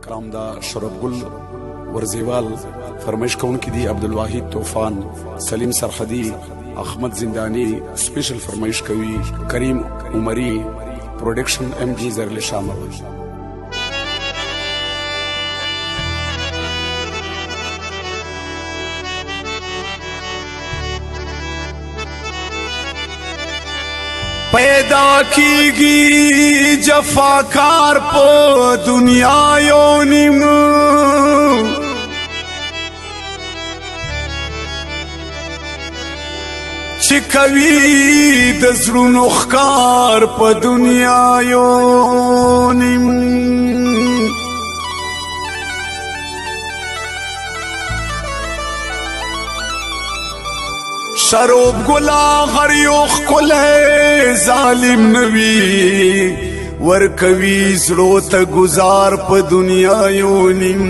کرام دا شرف گل ورزیوال فرمایش کونکي دي عبدالواحد طوفان سلیم سرحدی احمد زندانی سپیشل فرمایش کوي کریم عمری پروڈکشن ایم جی زرل شامل پیدا کیگی جفاکار پا دنیا یونیم چی کوي د زړونو ښکار په دنیا یونیم شروب گلا هر یو ښکلی ظالم نوي ورکوي زړو ته گزار په دنیا یونیم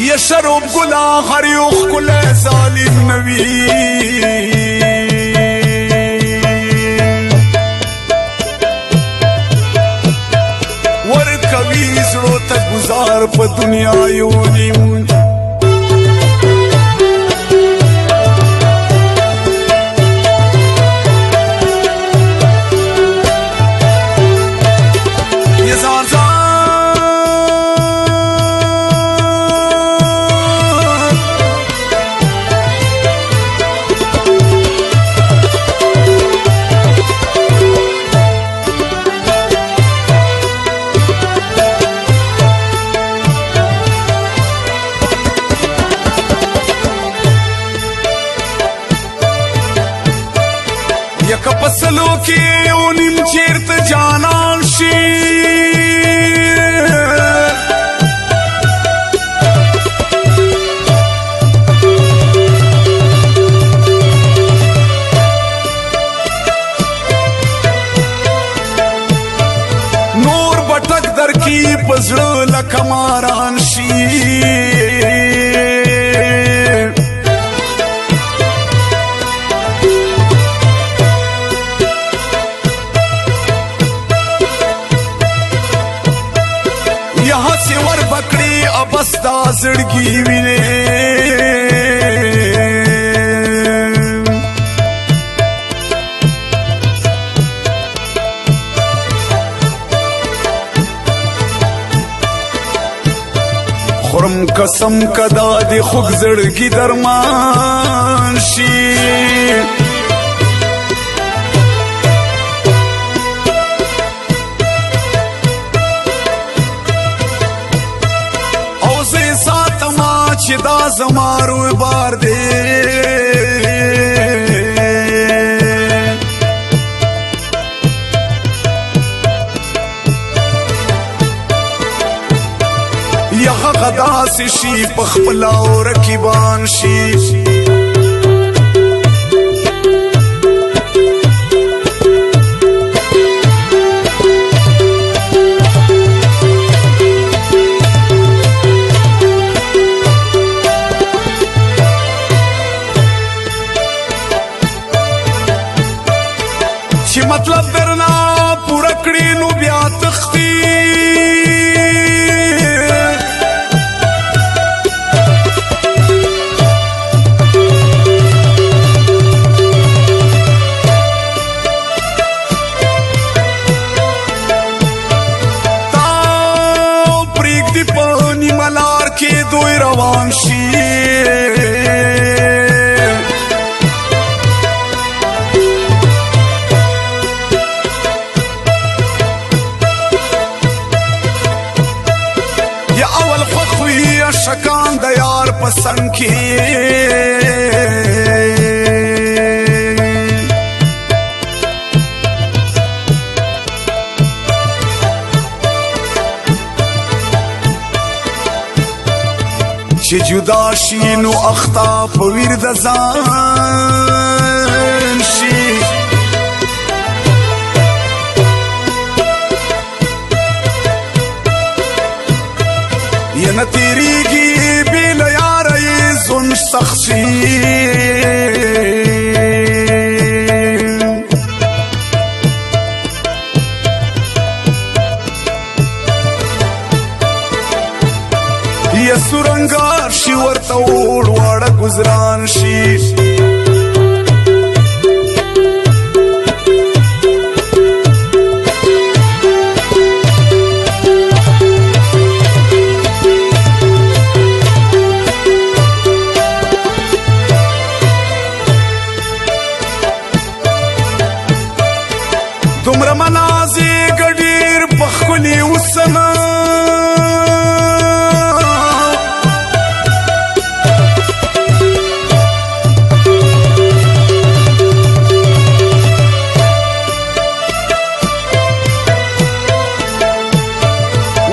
یا شروب گلا هر یو ښکلی ظالم نوي زړو ته گزار په دنیا یونیم یک پسلو کی یونیم چیرت جانان شی نور بٹک در کی پزړه لکه ماران شي یہاں سے ور بکڑی ابستا زڑگی وینے خورم قسم کدا دی خوگ زڑگی درمان شی چې دا زمارو بار دی یغه غدا سی شي پخپلا او رکیبان شي چې مطلب درنا پورا کړی نو بیا تختی تا پریږدي په نیمه لار کې دوی روان شي شکان د یار پسند کی چې جدا شي نو اختا په ویر د ځان شي یا نه تیریږي بې له یاره یې ژوند سخت شي شي دومره منازې ګډیر پخکلي وسنه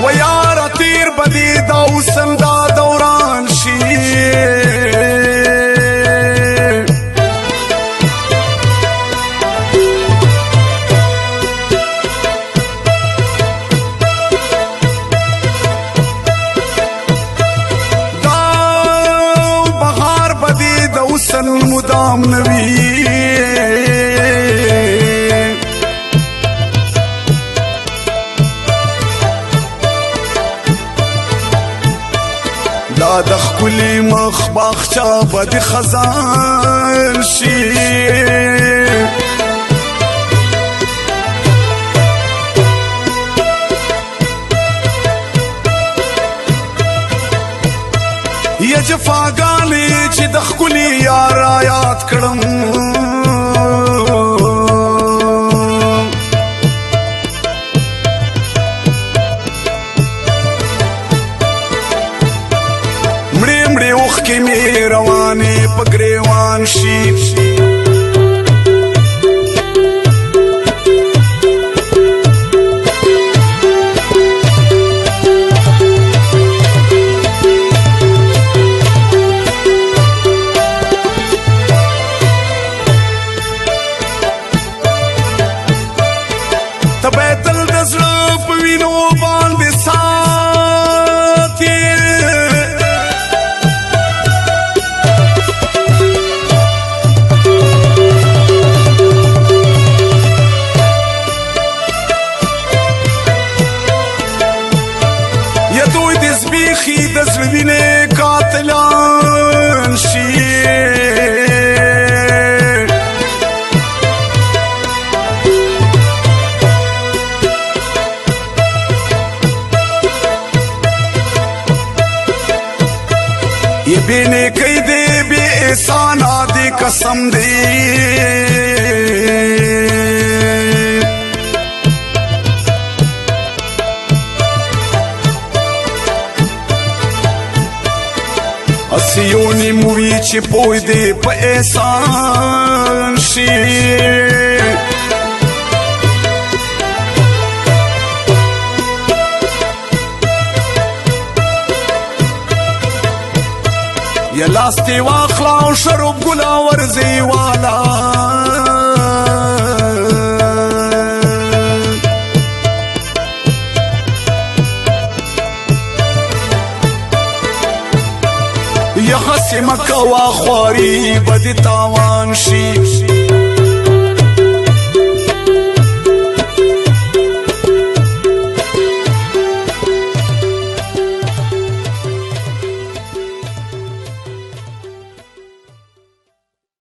ویاره تیر بدی دا وسن دا دوران شي مدام نوی دا د ښکلي مخ باغچه به د خزان شي یا جفاګانې چې د ښکلي یار یاد کړم مړې مړې اوښکې مې روانې په ګریوان شي د زړه وینې قاتلان شي یې بې نیکۍ دی بې احسانه دی قسم دی اسیونی موی چې پوی دی په احسان شي یا لاس دی واخلا او شرب ګلا ورځي والا یا هسې مه کوه خواري به دې تاوان شي